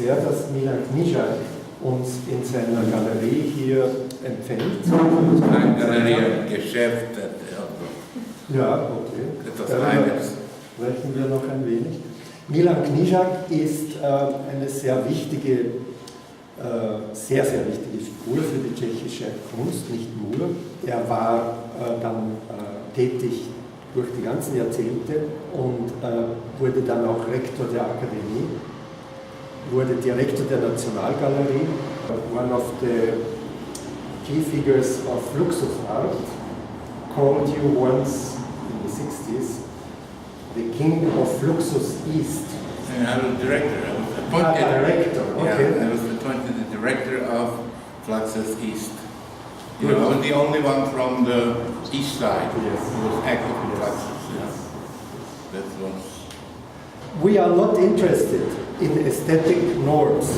sehr, dass Milan Knížak uns in seiner Galerie hier empfängt. Ein Galerie-Geschäft. Ja, okay. Etwas Eigenes. Sprechen wir noch ein wenig. Milan Knížak ist eine sehr wichtige, sehr wichtige Figur für die tschechische Kunst, nicht nur. Er war dann tätig durch die ganzen Jahrzehnte und wurde dann auch Rektor der Academie, wurde Direktor der Nationalgalerie, one of the key figures of Fluxus art, called you once in the 60s the king of Fluxus East. And I was director. I was appointed. Director, okay. Yeah, I was appointed the director of Fluxus East. You know, I was the only one from the east side who was active in Fluxus. Yes. That was. We are not interested in aesthetic norms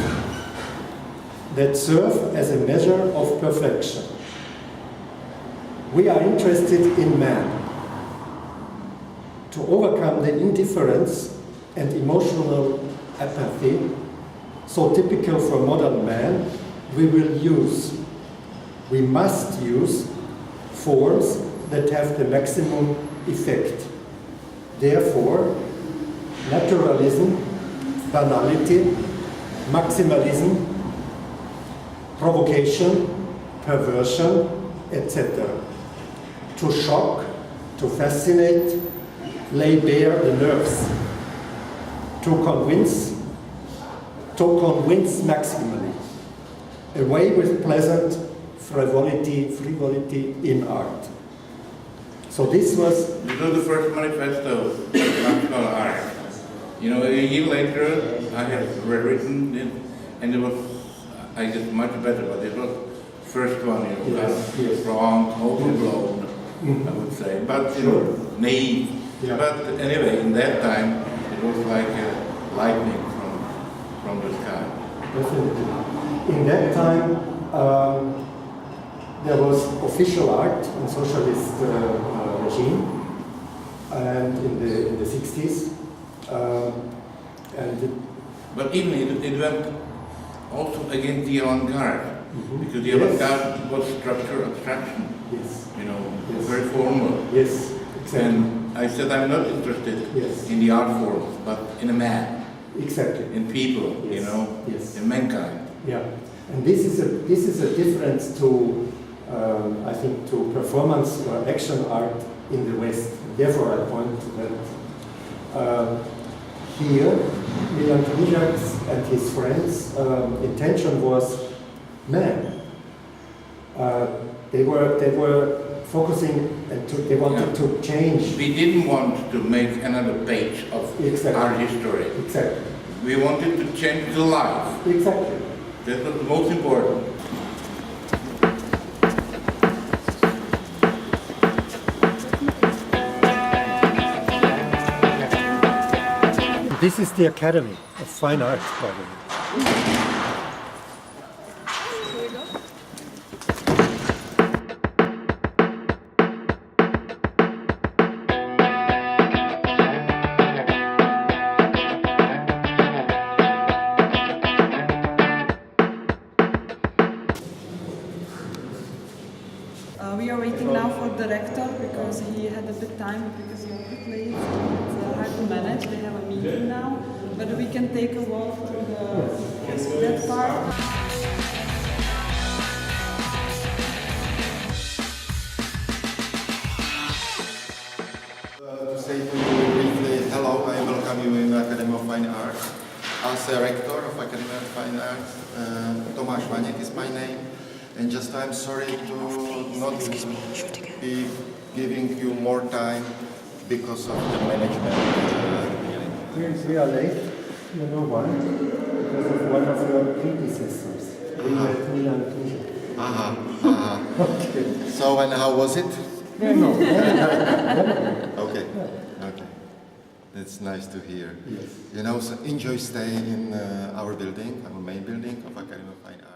that serve as a measure of perfection. We are interested in man. To overcome the indifference and emotional apathy so typical for modern man, we must use forms that have the maximum effect. Therefore, naturalism, banality, maximalism, provocation, perversion, etc. To shock, to fascinate, lay bare the nerves, to convince maximally, away with pleasant frivolity in art. So this was... This was the first manifesto of national art. You know, a year later I had rewritten it, and it was, I guess, much better, but it was the first one, you know, kind of strong, overblown, I would say, but you know, naive. Yeah. But anyway, in that time, it was like lightning from the sky. Definitely. In that time, there was official art in socialist regime, and in the 60s. But even it went also against the avant-garde, because the avant-garde was structure abstraction. Yes. You know, very formal. Yes, exactly. And I said I'm not interested in the art forms, but in a man. Exactly. In people, you know, in mankind. Yeah, and this is a difference to, I think, to performance or action art in the West. Therefore, I point to that. Here, Milan Knížak and his friends' intention was man. They were focusing and they wanted to change. We didn't want to make another page of our history. Exactly. We wanted to change the life. Exactly. That was the most important. This is the Academy of Fine Arts, by the way. We are waiting now for the rector because he had a bit time because he was a bit late. It's hard to manage. They have a meeting now, but we can take a walk through that part. To say to you briefly, hello, I welcome you in the Academy of Fine Arts. As a rector of Academy of Fine Arts, Tomáš Vaněk is my name. And just I'm sorry to not be giving you more time because of the management. We are late, you know why? Because of one of your predecessors. We met Milan Knížak. Okay. So, and how was it? No. Okay. Okay. That's nice to hear. Yes. You know, so enjoy staying in our building, our main building of Academy of Fine Arts.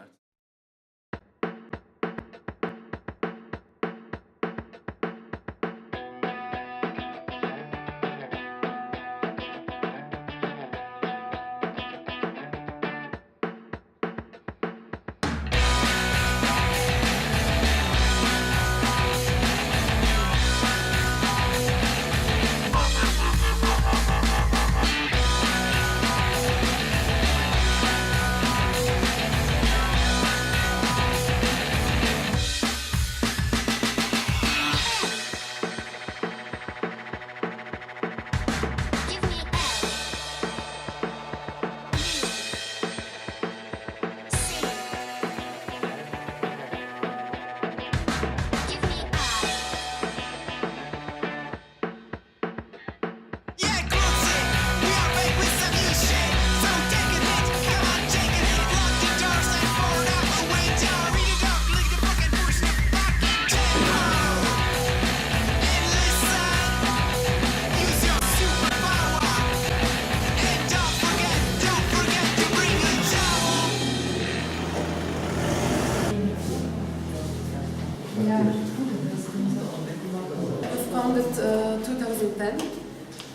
2010.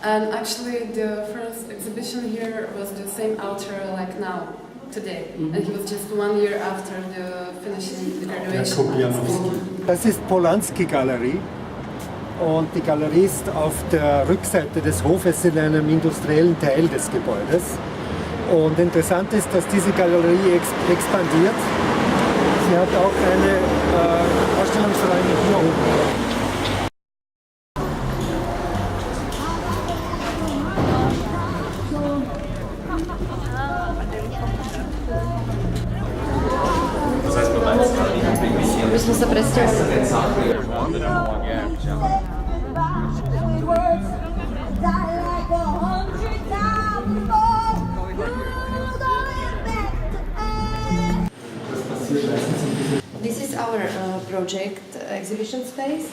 And actually the first exhibition here was the same author like now, today. And he was just 1 year after the finishing the graduation. Das ist Polansky Galerie und die Galerie ist auf der Rückseite des Hofes in einem industriellen Teil des Gebäudes. Und interessant ist, dass diese Galerie expandiert. Sie hat auch eine Ausstellungsräume hier oben. Müssen se představit. This is our project exhibition space.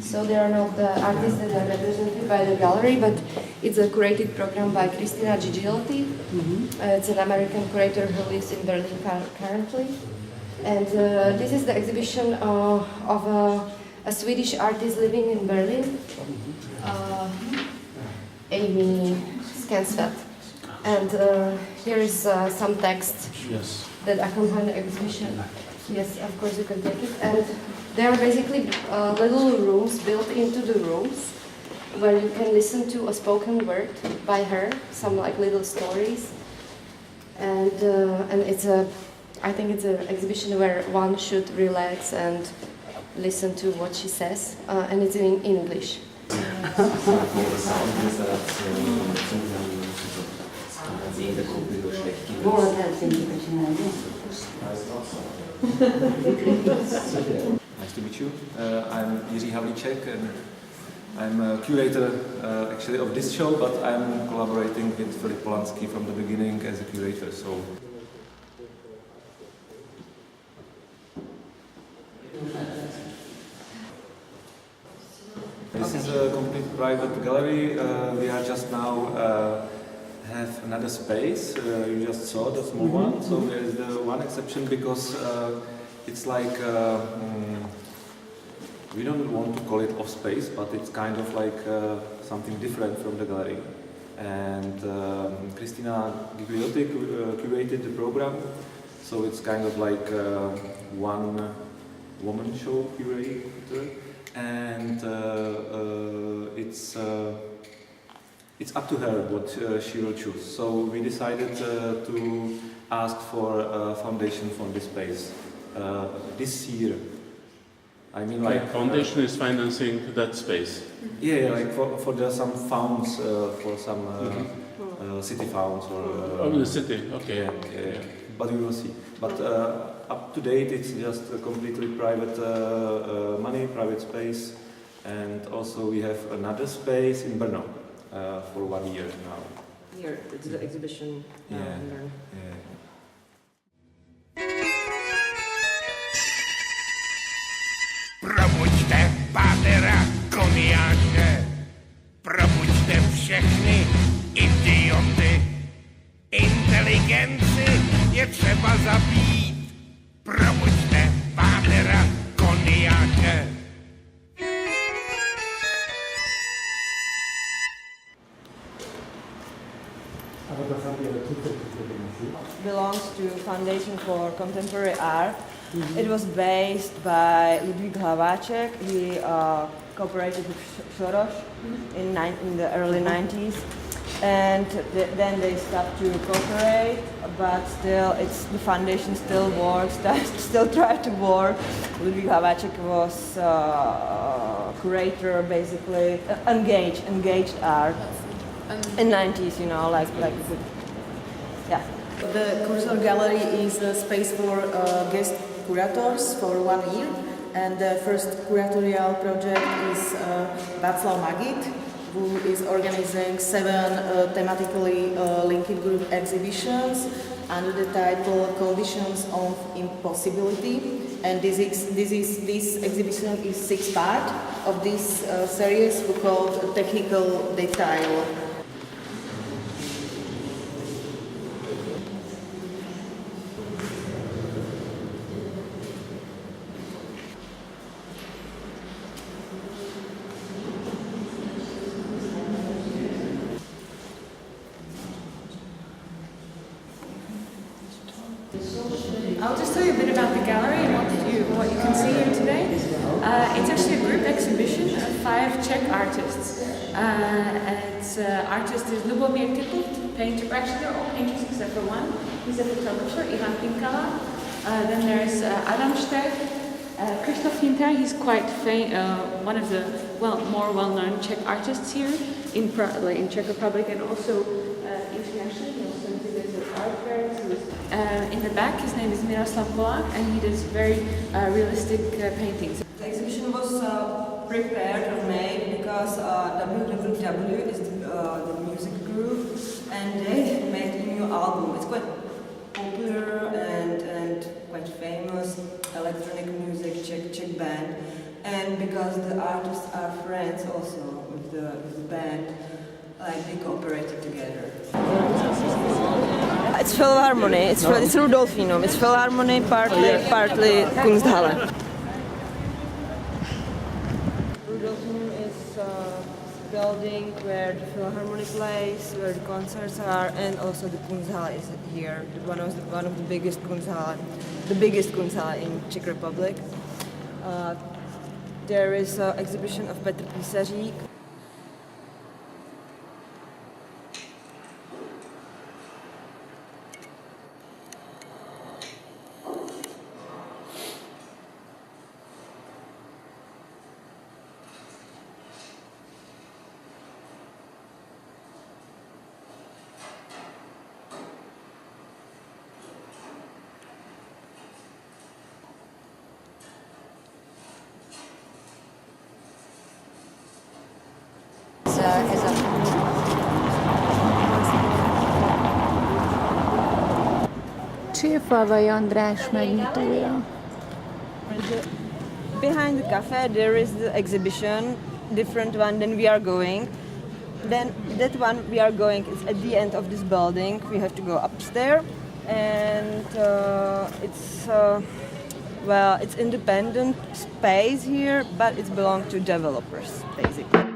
So there are not the artists that are represented by the gallery, but it's a curated program by Christina Gigiotti. It's an American curator who lives in Berlin currently. And this is the exhibition of a Swedish artist living in Berlin, Amy Skansvet. And here is some text that accompany the exhibition. Yes, of course you can take it. And there are basically little rooms built into the rooms where you can listen to a spoken word by her, some like little stories. And it's I think it's an exhibition where one should relax and listen to what she says, and it's in English. Nice to meet you. I'm Jiří Havlíček and I'm a curator actually of this show, but I'm collaborating with Filip Polansky from the beginning as a curator. So. This is a complete private gallery. We are just now have another space. You just saw the small one. So there is the one exception because it's like we don't want to call it off space, but it's kind of like something different from the gallery. And Christina Gigiotti curated the program, so it's kind of like one woman show curator. And it's up to her what she will choose. So we decided to ask for a foundation for this space this year. I mean, like foundation is financing that space. Yeah, like for some funds for some city funds or. The city. Okay. Yeah. But we will see. But up to date, it's just a completely private money, private space, and also we have another space in Brno for 1 year now. Here, it's the exhibition in Brno. Yeah. Probuďte pádera koniáše, probuďte všechny idioty. Inteligenci je třeba zabít, probuďte pádera koniáše. Belongs to Foundation for Contemporary Art. It was based by Ludvík Hlaváček. He cooperated with Soros in the early 90s, and then they stopped to cooperate. But still, the foundation still works. Still try to work. Ludvík Hlaváček was curator, basically engaged art in 90s. You know, like yeah. The Kurzor Gallery is a space for guest curators for 1 year, and the first curatorial project is Václav Magid, who is organizing 7 thematically linked group exhibitions under the title Conditions of Impossibility. And this exhibition is 6th part of this series called Technical Detail. I'll just tell you a bit about the gallery and what you can see here today. It's actually a group exhibition of 5 Czech artists. Artist is Lubomír Tippelt, painter. Actually, they're all painters except for one. He's a photographer, Ivan Pinkala. Then there's Adam Štech, Krzysztof Hinter. He's quite one of the more well-known Czech artists here in Czech Republic and also internationally. He also exhibits at art fairs. In the back, his name is Miroslav Polák, and he does very realistic paintings. The exhibition was prepared or made because WWW is the music group, and they made a new album. It's quite popular and quite famous electronic music Czech band, and because the artists are friends also with the band, like they cooperated together. It's Philharmonie. It's Rudolfinum. It's Philharmonie, partly Kunsthalle. Rudolfinum is a building where the Philharmonie plays, where the concerts are, and also the Kunsthalle is here. One of the biggest Kunsthalle in Czech Republic. There is an exhibition of Petr Písařík. Csirfalvai András megnyitója. Behind the cafe there is the exhibition, different one than we are going. Then that one we are going is at the end of this building. We have to go upstairs, and it's independent space here, but it belongs to developers basically.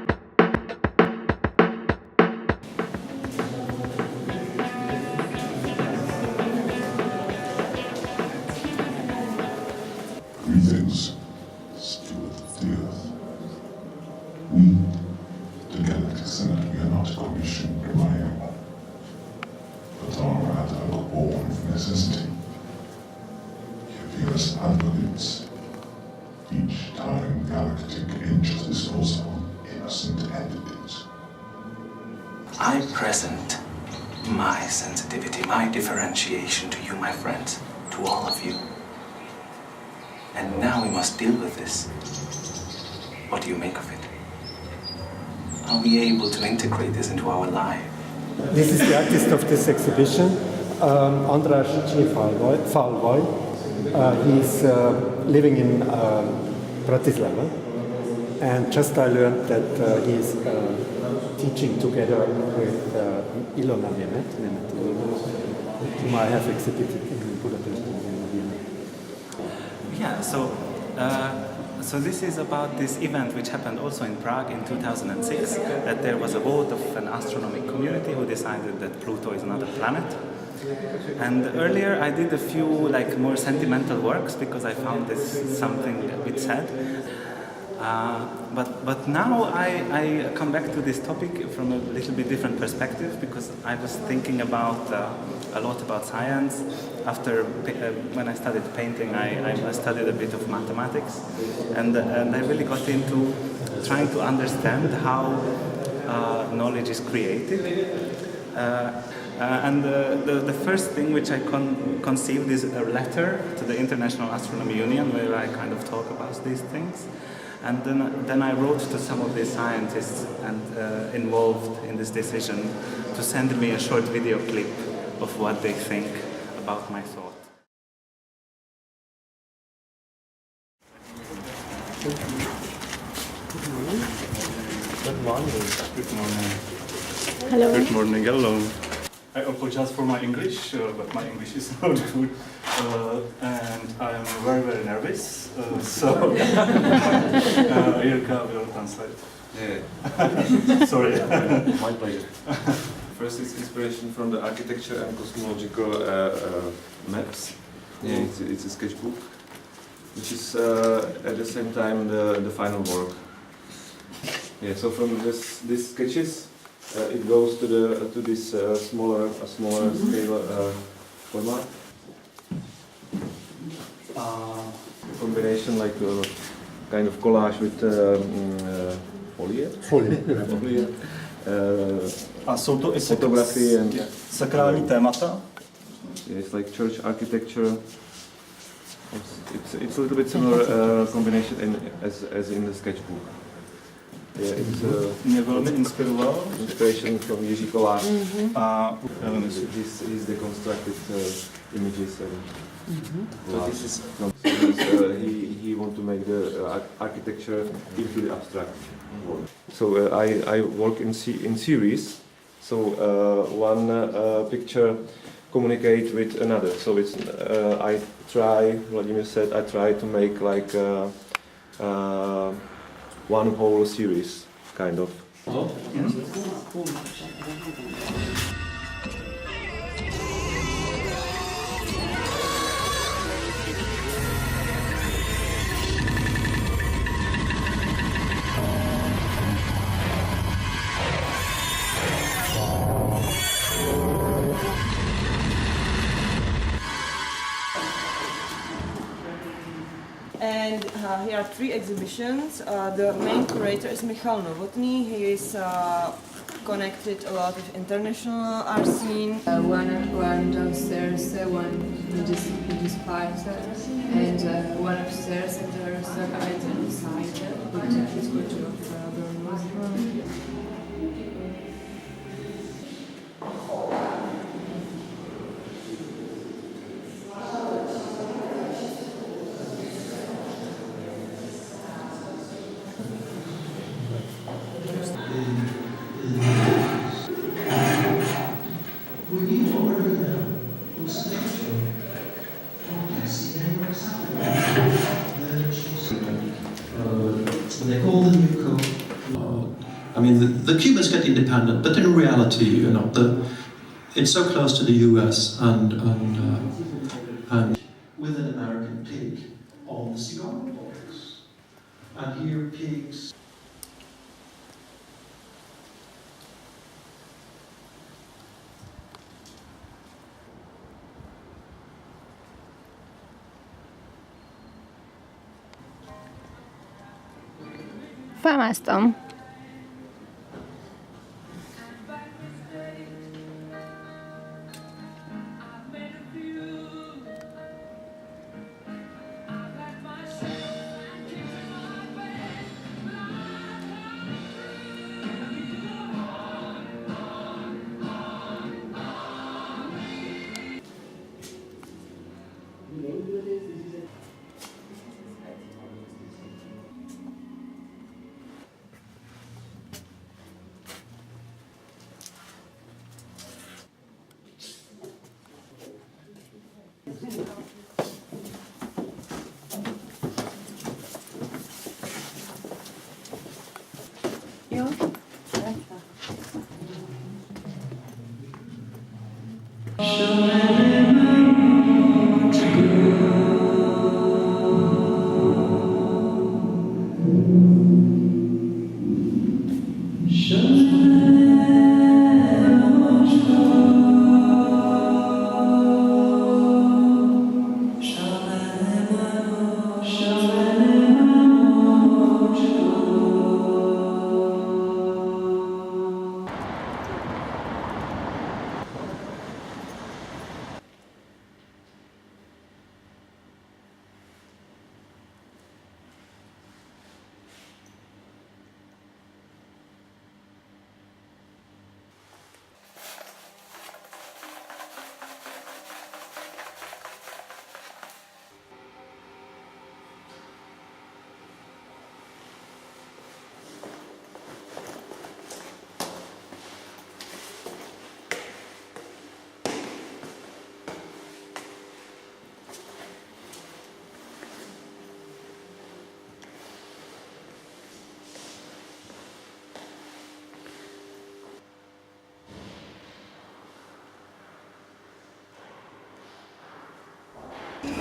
Greetings, steward of the earth. We, the Galactic Senate, we are not commissioned by anyone, but are rather born of necessity. You appear as advocates. Each time galactic injustice falls upon innocent entities. I present my sensitivity, my differentiation to you, my friends, to all of you. And now we must deal with this. What do you make of it? Are we able to integrate this into our life? This is the artist of this exhibition, András Falvai. He's living in Bratislava, and just I learned that he is teaching together with Ilona Nemet, whom I have exhibited in Budapest and Vienna. Yeah, so this is about this event which happened also in Prague in 2006, that there was a vote of an astronomic community who decided that Pluto is not a planet. And earlier I did a few more sentimental works because I found this something a bit sad. But now I come back to this topic from a little bit different perspective, because I was thinking about a lot about science. After when I studied painting, I studied a bit of mathematics, and I really got into trying to understand how knowledge is created. And the first thing which I conceived is a letter to the International Astronomy Union, where I kind of talk about these things. And then I wrote to some of the scientists and involved in this decision to send me a short video clip of what they think about my thought. Good morning. Good morning. Good morning. Hello. Good morning. Hello. I apologize for my English, but my English is not good, and I'm very, very nervous. So Ilka will translate. Yeah. Sorry. My pleasure. first it's inspiration from the architecture and cosmological maps. Yeah, it's a sketchbook, which is at the same time the final work. Yeah, so from these sketches, it goes to this smaller scale format. Combination like a kind of collage with folie. A jsou to i fotografie and sakrální témata? Yeah, it's like church architecture. It's a little bit similar combination as in the sketchbook. Yeah, it's mě velmi inspiroval. Inspiration from Jiří Kolář. A he's deconstructed images and. So this is he want to make the architecture into the abstract world. So I work in series. So one picture communicate with another. So it's I try. Vladimír said I try to make like one whole series, kind of. And here are 3 exhibitions. The main curator is Novotný. He is connected a lot with international art scene. One downstairs, one in this part, and one upstairs, and there's a right inside with the sculpture of Bernártová. They call the new code. I mean, the Cubans get independent, but in reality, you know, it's so close to the U.S. and with an American pig on the cigar box, and here pigs. Felmásztam.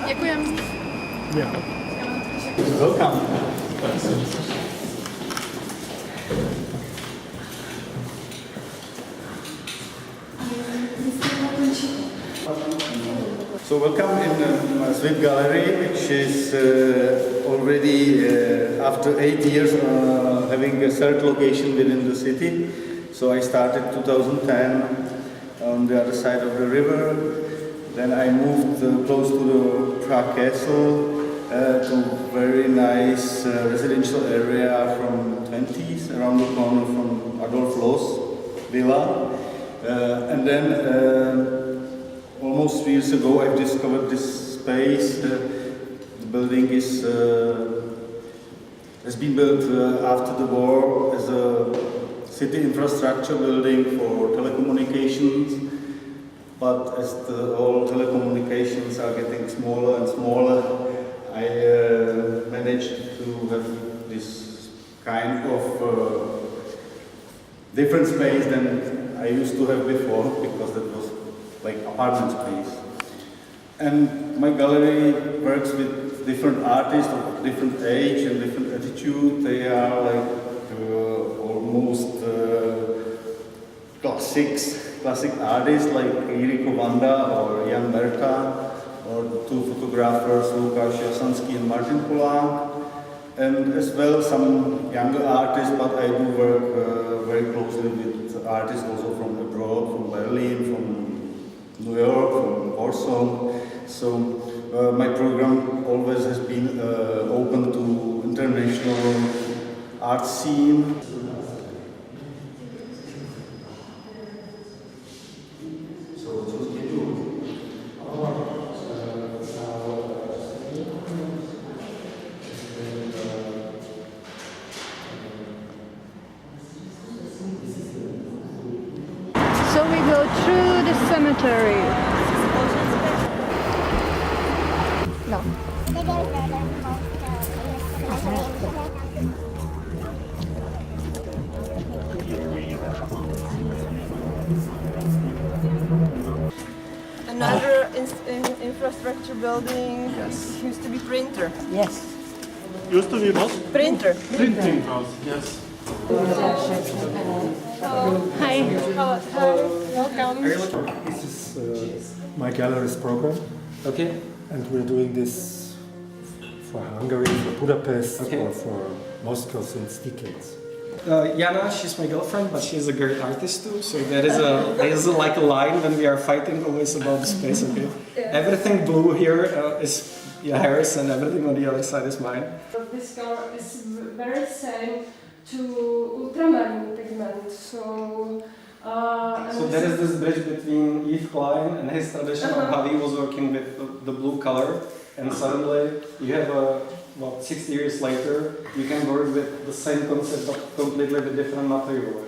Děkujem. Yeah. Welcome. So welcome in SVIT Galerie, which is already after 8 years having a third location within the city. So I started 2010 on the other side of the river. Then I moved close to the Prague Castle to a very nice residential area from 20s around the corner from Adolf Loos villa. And then almost 3 years ago I've discovered this space. The building has been built after the war as a city infrastructure building for telecommunications. But as all telecommunications are getting smaller and smaller, I managed to have this kind of different space than I used to have before, because that was like apartment space. And my gallery works with different artists of different age and different attitude. They are like almost classic artists like Jiří Vanda or Jan Berta, or the two photographers Lukáš Jasanský and Martin Polák, and as well some younger artists, but I do work very closely with artists also from abroad, from Berlin, from New York, from Warsaw. So my program always has been open to international art scene. So we go through the cemetery. No. Another infrastructure building used to be printer. Yes. Used to be what? Printer. Printing house, yes. Hi. Welcome. This is my gallery's program. Okay. And we're doing this for Hungary, for Budapest, or for Moscow since decades. Jana, she's my girlfriend, but she's a great artist too. So there is like a line when we are fighting always about the space. Okay. Everything blue here is hers, and everything on the other side is mine. This color is very same to ultramarine pigment. So there is this bridge between Yves Klein and his tradition of how he was working with the blue color, and suddenly you have 60 years later, you can work with the same concept but completely with different material.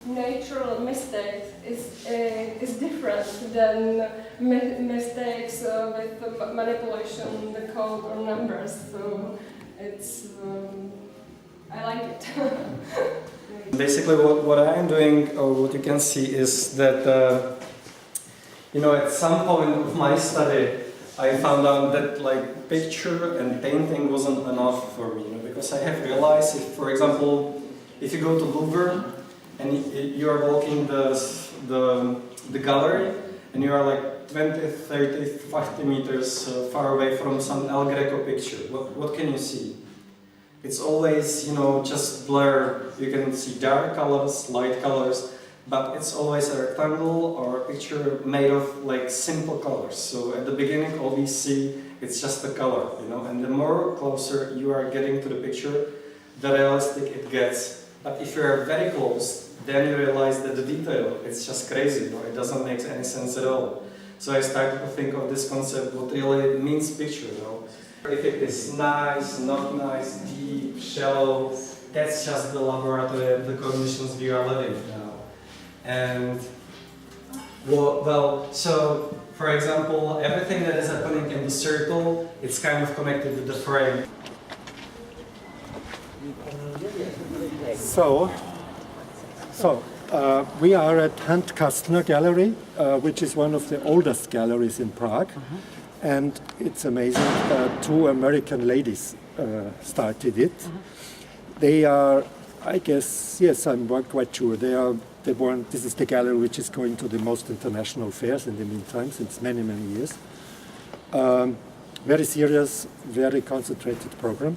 Natural mistakes is different than mistakes with manipulation, the code or numbers. So it's I like it. Basically, what I am doing, or what you can see, is that at some point of my study, I found out that like picture and painting wasn't enough for me, because I have realized, for example, if you go to Louvre and you are walking the gallery, and you are like 20, 30, 50 meters far away from some El Greco picture, what can you see? It's always, just blur. You can see dark colors, light colors, but it's always a rectangle or a picture made of like simple colors. So at the beginning, all we see, it's just the color, and the more closer you are getting to the picture, the realistic it gets. But if you are very close, then you realize that the detail, it's just crazy, it doesn't make any sense at all. So I started to think of this concept, what really means picture, If it is nice, not nice, deep, shallow, that's just the laboratory, the conditions we are living now. And Well, so for example, everything that is happening in the circle, it's kind of connected to the frame. So we are at Kastner Gallery, which is one of the oldest galleries in Prague. And it's amazing, two American ladies started it. They are, I guess, yes, I'm quite sure, this is the gallery which is going to the most international fairs in the meantime, since many, many years. Very serious, very concentrated program.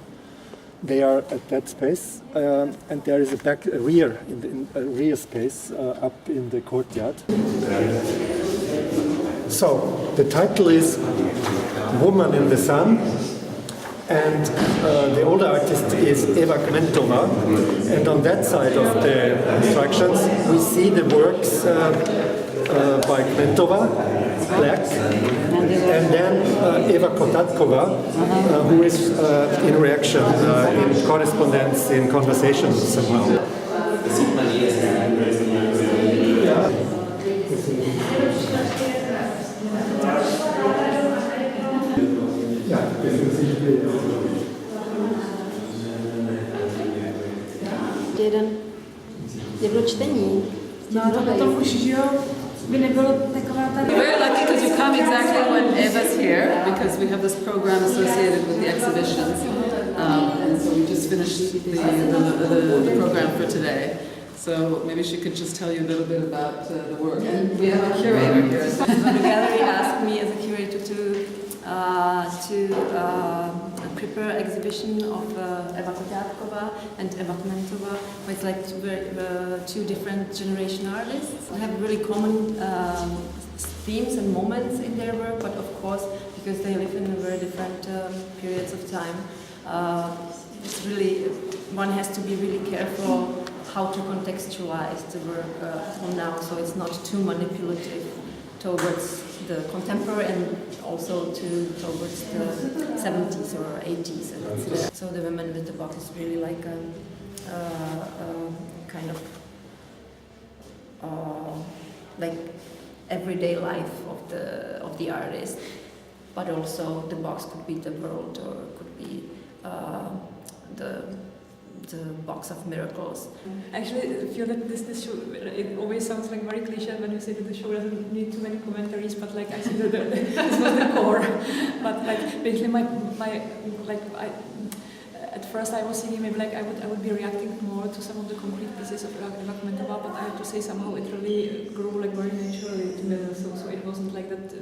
They are at that space, and there is a rear space up in the courtyard. So the title is Woman in the Sun, and the older artist is Eva Kmentova, and on that side of the instructions we see the works by Kmentova, black, and then Eva Kotatkova, who is in reaction, in correspondence, in conversation somehow. Jedno čtení. No, to potom už, že jo, by nebylo taková ta... We're very lucky because you come exactly when Eva's here, because we have this program associated with the exhibitions. And so we just finished the program for today. So maybe she could just tell you a little bit about the work. And we have a curator here. So the gallery asked me as a curator to prepare exhibition of Eva Kotatkova and Eva Kmentova, with like two different generation artists. They have really common themes and moments in their work, but of course, because they live in very different periods of time, it's really, one has to be really careful how to contextualize the work from now, so it's not too manipulative towards the contemporary and also towards the 70s or 80s. And so the women with the box is really like a kind of like everyday life of the artist, but also the box could be the world or could be the box of miracles. Actually, I feel that this show, it always sounds like very cliche when you say that the show doesn't need too many commentaries, but like I think that this was the core. But like basically at first I was thinking maybe like I would be reacting more to some of the concrete pieces of Eva Kmentova, but I have to say somehow it really grew like very naturally together. So it wasn't like that.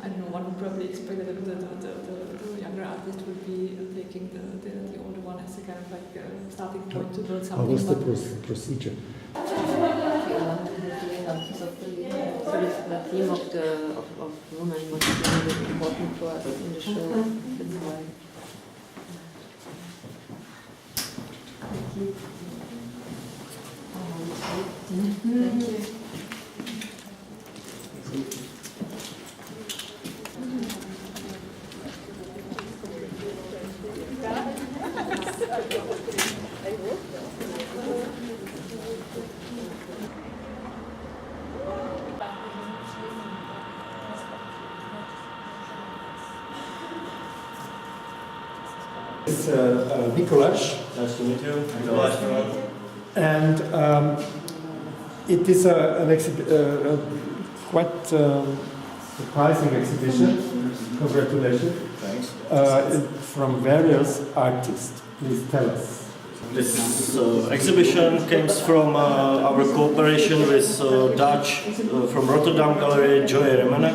I don't know. One would probably expect that the younger artist would be taking the older one as a kind of like starting point to build something. How was the procedure? The theme of women was really important for us in the show. That's why. Thank you. It's Nicholas. Nice to meet you. And it is quite surprising exhibition. Congratulations. Thanks. From various artists. Please tell us. This exhibition comes from our cooperation with Dutch from Rotterdam Gallery, Joy Remen,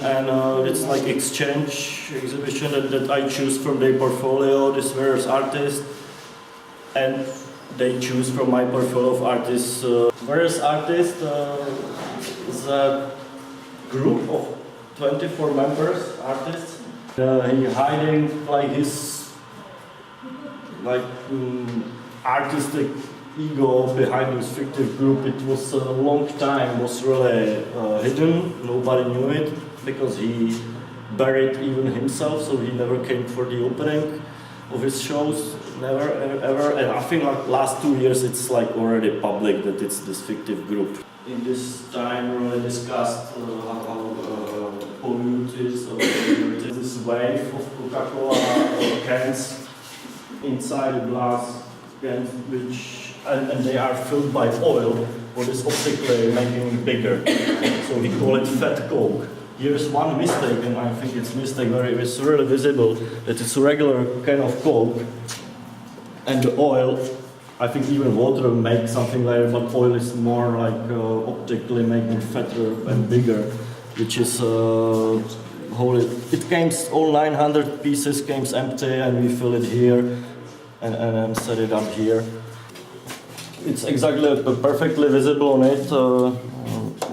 and it's like exchange exhibition that I choose from their portfolio, these various artists, and they choose from my portfolio of artists. Various artists is a group of 24 members, artists. He hiding like his artistic ego behind this fictive group. It was a long time, was really hidden. Nobody knew it because he buried even himself, so he never came for the opening of his shows. never, ever. And I think like last 2 years it's like already public that it's this fictive group. In this time, we really discussed how polluted this wave of Coca-Cola cans inside the glass cans, and they are filled by oil, what is optically making it bigger. So we call it fat Coke. Here's one mistake, and I think it's a mistake where it's really visible that it's a regular can of Coke, and the oil, I think even water makes something like that, but oil is more like optically making fatter and bigger, which is it came all 900 pieces came empty, and we fill it here and set it up here. It's exactly perfectly visible on it.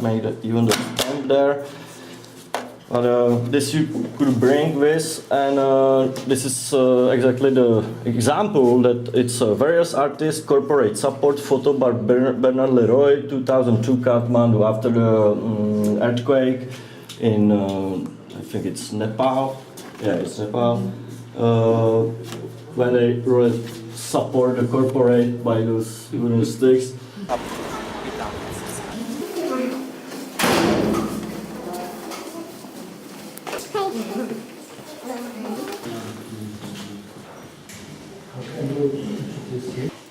Made even the stamp there. But this you could bring with, and this is exactly the example that it's various artists, corporate support, photo by Bernard Leroy, 2002 Kathmandu, after the earthquake in, I think it's Nepal. Yeah, it's Nepal. When they really support the corporate by those wooden sticks.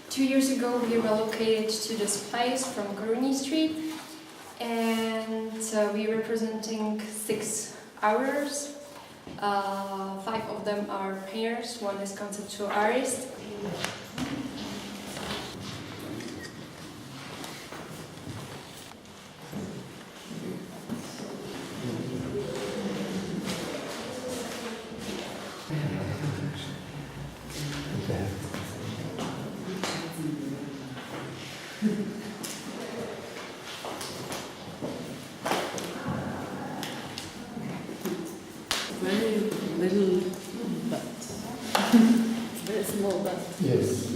2 years ago, we relocated to this place from Galerie Street, and we are representing 6 hours. 5 of them are painters, 1 is conceptual artist. Very little but very small but. Yes.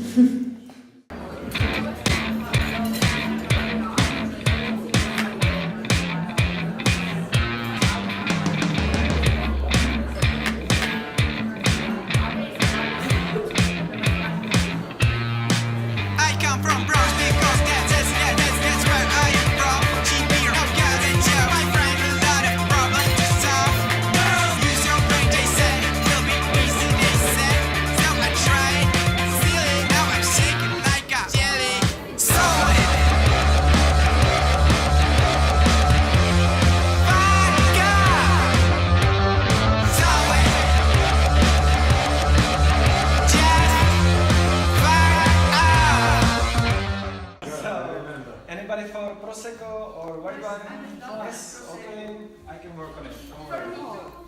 Anybody for Prosecco or white wine? Yes, okay, I can work on it. Don't worry.